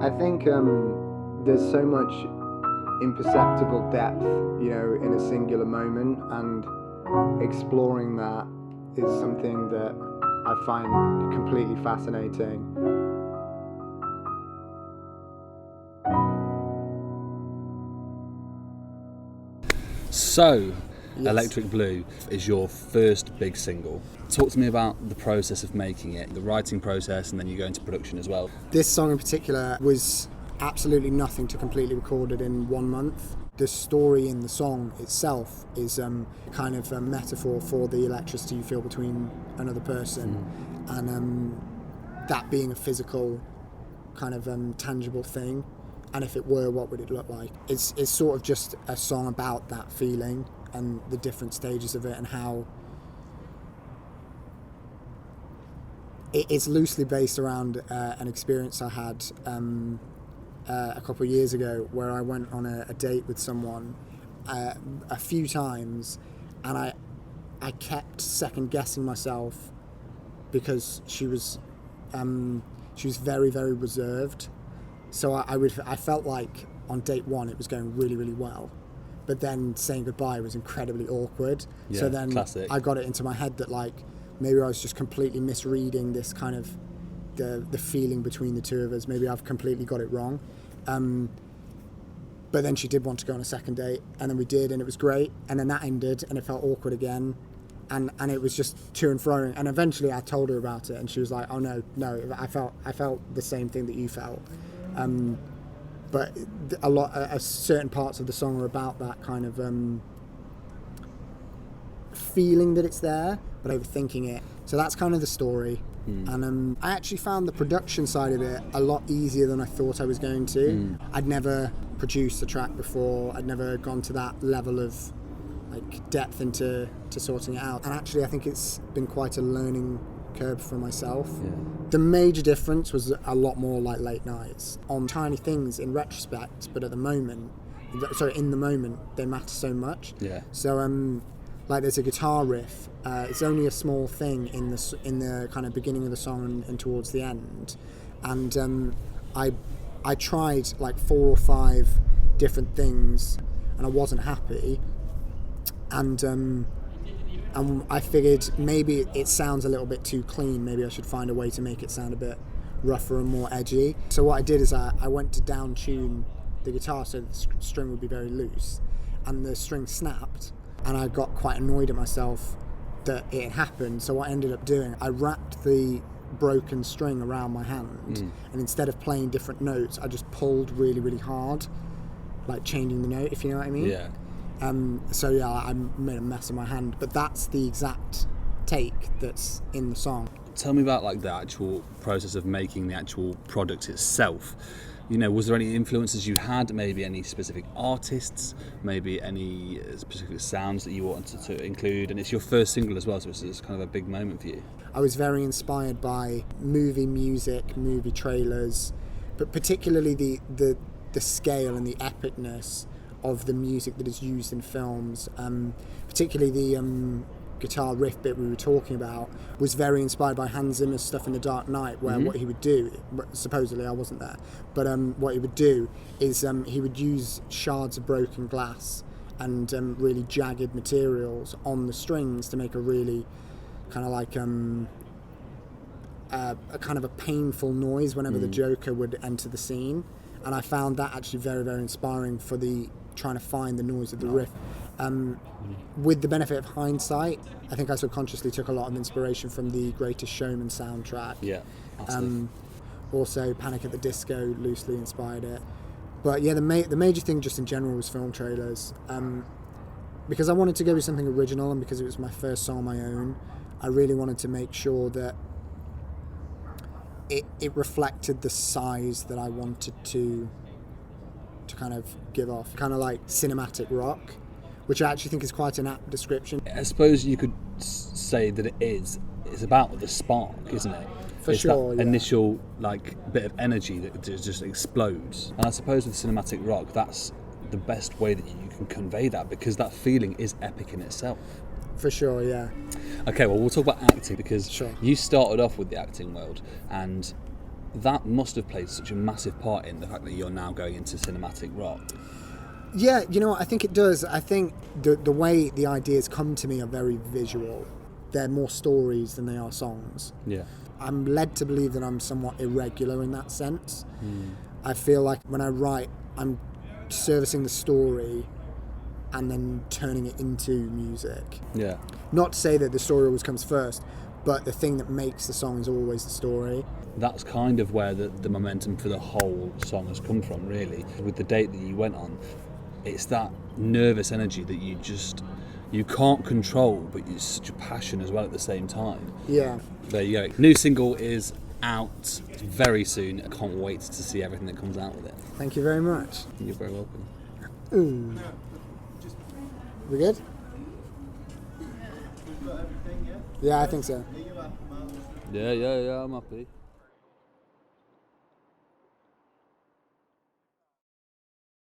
I think there's so much imperceptible depth, in a singular moment, and exploring that is something that I find completely fascinating. So, Yes. Electric Blue is your first big single. Talk to me about the process of making it, the writing process, and then you go into production as well. This song in particular was absolutely nothing to completely record it in 1 month. The story in the song itself is kind of a metaphor for the electricity you feel between another person, and that being a physical kind of tangible thing. And if it were, what would it look like? It's sort of just a song about that feeling and the different stages of it, and how it's loosely based around an experience I had a couple of years ago, where I went on a date with someone a few times, and I kept second guessing myself because she was very, very reserved. So I felt like on date one it was going really, really well, but then saying goodbye was incredibly awkward. Yeah, so then classic. I got it into my head that like maybe I was just completely misreading this kind of the feeling between the two of us. Maybe I've completely got it wrong. But then she did want to go on a second date, and then we did, and it was great. And then that ended, and it felt awkward again. And it was just to and fro. And eventually I told her about it, and she was like, oh no, I felt the same thing that you felt. But certain parts of the song are about that kind of feeling that it's there, but overthinking it. So that's kind of the story. And I actually found the production side of it a lot easier than I thought I was going to. I'd never produced a track before. I'd never gone to that level of like depth into sorting it out. And actually I think it's been quite a learning curve for myself. The major difference was a lot more like late nights on tiny things in retrospect, but in the moment they matter so much. So like there's a guitar riff, it's only a small thing in the kind of beginning of the song and towards the end, and I tried like 4 or 5 different things and I wasn't happy, and I figured maybe it sounds a little bit too clean. Maybe I should find a way to make it sound a bit rougher and more edgy. So what I did is I went to down tune the guitar so the string would be very loose, and the string snapped, and I got quite annoyed at myself that it had happened. So what I ended up doing, I wrapped the broken string around my hand, and instead of playing different notes, I just pulled really, really hard, like changing the note, if you know what I mean. So yeah, I made a mess of my hand, but that's the exact take that's in the song. Tell me about like the actual process of making the actual product itself. Was there any influences you had, maybe any specific artists, maybe any specific sounds that you wanted to include? And it's your first single as well, so it's kind of a big moment for you. I was very inspired by movie music, movie trailers, but particularly the scale and the epicness of the music that is used in films, particularly the guitar riff bit we were talking about was very inspired by Hans Zimmer's stuff in The Dark Knight, where what he would do, supposedly I wasn't there, but what he would do is he would use shards of broken glass and really jagged materials on the strings to make a really kind of like a kind of a painful noise whenever the Joker would enter the scene. And I found that actually very, very inspiring for trying to find the noise of the riff. With the benefit of hindsight, I think I subconsciously took a lot of inspiration from the Greatest Showman soundtrack. Also Panic at the Disco loosely inspired it. But yeah, the major thing just in general was film trailers. Because I wanted to go with something original, and because it was my first song on my own, I really wanted to make sure that it reflected the size that I wanted to kind of give off, kind of like cinematic rock, which I actually think is quite an apt description. I suppose you could say that it's about the spark, isn't it? It's sure, that initial like bit of energy that just explodes. And I suppose with cinematic rock, that's the best way that you can convey that, because that feeling is epic in itself. For sure, yeah. Okay, well, we'll talk about acting, because Sure. you started off with the acting world, and that must have played such a massive part in the fact that you're now going into cinematic rock. Yeah, you know what, I think it does. I think the way the ideas come to me are very visual. They're more stories than they are songs. Yeah. I'm led to believe that I'm somewhat irregular in that sense. I feel like when I write, I'm servicing the story and then turning it into music. Yeah. Not to say that the story always comes first, but the thing that makes the song is always the story. That's kind of where the momentum for the whole song has come from, really. With the date that you went on, it's that nervous energy that you can't control, but it's such a passion as well at the same time. Yeah. There you go. New single is out very soon. I can't wait to see everything that comes out with it. Thank you very much. You're very welcome. Ooh. We good? Yeah, I think so. Yeah, I'm happy.